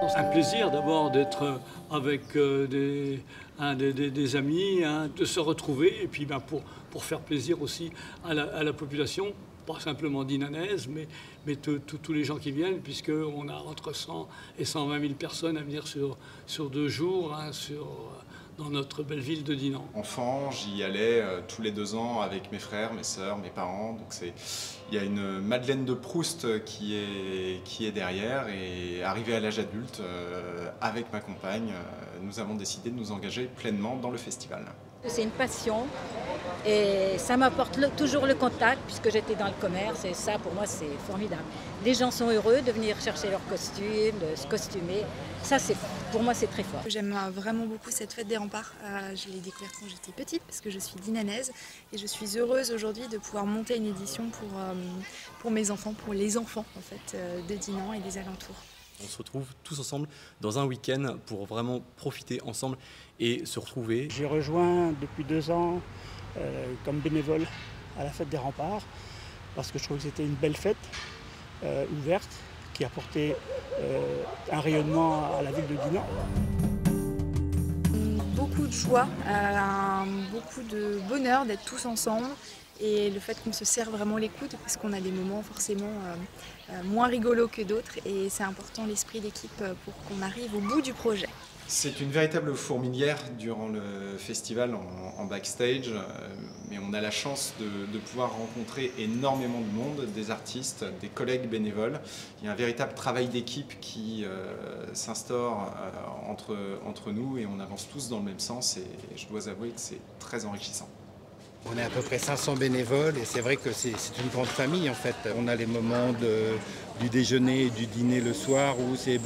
C'est un plaisir d'abord d'être avec des amis, de se retrouver et puis pour faire plaisir aussi à la population, pas simplement dinanaise, mais tous les gens qui viennent, puisqu'on a entre 100 et 120 000 personnes à venir sur 2 jours dans notre belle ville de Dinan. Enfant, j'y allais tous les 2 ans avec mes frères, mes sœurs, mes parents. Donc il y a une Madeleine de Proust qui est derrière, et arrivé à l'âge adulte, avec ma compagne, nous avons décidé de nous engager pleinement dans le festival. C'est une passion et ça m'apporte toujours le contact puisque j'étais dans le commerce et ça pour moi c'est formidable. Les gens sont heureux de venir chercher leurs costumes, de se costumer. Ça pour moi c'est très fort. J'aime vraiment beaucoup cette fête des remparts. Je l'ai découverte quand j'étais petite parce que je suis dinanaise et je suis heureuse aujourd'hui de pouvoir monter une édition pour mes enfants, pour les enfants en fait, de Dinan et des alentours. On se retrouve tous ensemble dans un week-end pour vraiment profiter ensemble et se retrouver. J'ai rejoint depuis 2 ans comme bénévole à la fête des remparts parce que je trouve que c'était une belle fête ouverte qui apportait un rayonnement à la ville de Dinan. Beaucoup de joie, beaucoup de bonheur d'être tous ensemble et le fait qu'on se serre vraiment les coudes parce qu'on a des moments forcément moins rigolos que d'autres et c'est important l'esprit d'équipe pour qu'on arrive au bout du projet. C'est une véritable fourmilière durant le festival en backstage, mais on a la chance de pouvoir rencontrer énormément de monde, des artistes, des collègues bénévoles. Il y a un véritable travail d'équipe qui s'instaure entre nous et on avance tous dans le même sens et je dois avouer que c'est très enrichissant. On est à peu près 500 bénévoles et c'est vrai que c'est une grande famille en fait. On a les moments du déjeuner et du dîner le soir où c'est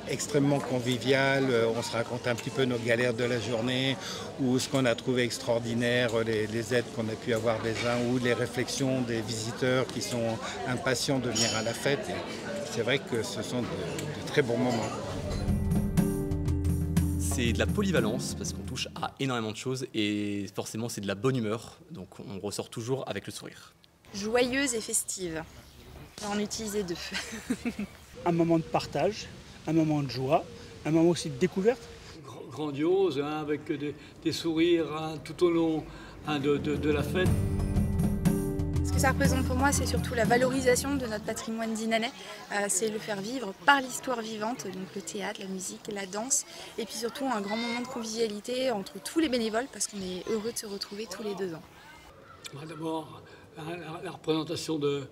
extrêmement convivial. On se raconte un petit peu nos galères de la journée ou ce qu'on a trouvé extraordinaire, les aides qu'on a pu avoir des uns ou les réflexions des visiteurs qui sont impatients de venir à la fête. C'est vrai que ce sont de très bons moments. C'est de la polyvalence parce qu'on touche à énormément de choses et forcément c'est de la bonne humeur, donc on ressort toujours avec le sourire. Joyeuse et festive, on utilisait 2. Un moment de partage, un moment de joie, un moment aussi de découverte. Grandiose, avec des sourires tout au long de la fête. Ce que ça représente pour moi, c'est surtout la valorisation de notre patrimoine dinanais. C'est le faire vivre par l'histoire vivante, donc le théâtre, la musique, la danse, et puis surtout un grand moment de convivialité entre tous les bénévoles, parce qu'on est heureux de se retrouver tous les 2 ans. D'abord, la représentation de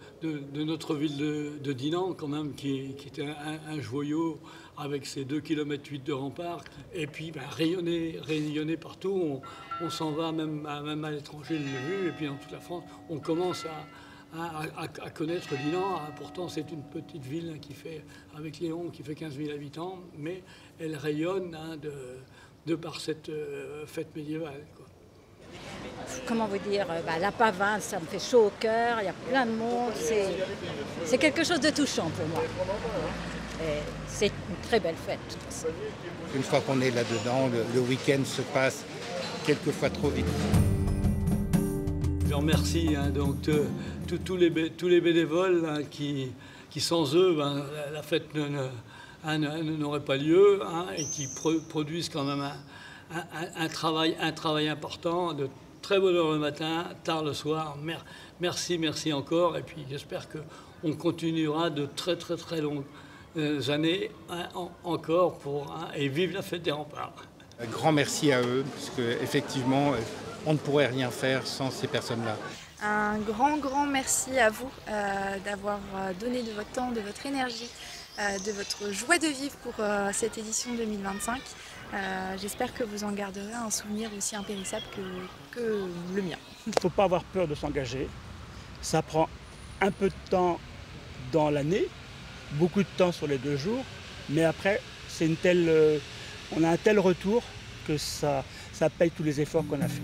notre ville de Dinan, quand même, qui était un joyau avec ses 2,8 km de remparts. Et puis rayonner partout. On s'en va même à l'étranger, je l'ai vu. Et puis dans toute la France, on commence à connaître Dinan. Pourtant, c'est une petite ville avec Léon qui fait 15 000 habitants. Mais elle rayonne de par cette fête médiévale, quoi. Comment vous dire, la pavane, ça me fait chaud au cœur, il y a plein de monde, c'est quelque chose de touchant pour moi. C'est une très belle fête. Une fois qu'on est là-dedans, le week-end se passe quelquefois trop vite. Je remercie tous les bénévoles qui sans eux, la fête n'aurait pas lieu et qui produisent quand même un travail important, de très bonne heure le matin, tard le soir. Merci encore. Et puis j'espère qu'on continuera de très longues années encore et vive la fête des remparts. Un grand merci à eux, parce qu'effectivement, on ne pourrait rien faire sans ces personnes-là. Un grand merci à vous d'avoir donné de votre temps, de votre énergie, de votre joie de vivre pour cette édition 2025. J'espère que vous en garderez un souvenir aussi impérissable que le mien. Il ne faut pas avoir peur de s'engager. Ça prend un peu de temps dans l'année, beaucoup de temps sur les 2 jours, mais après, on a un tel retour que ça paye tous les efforts qu'on a fait.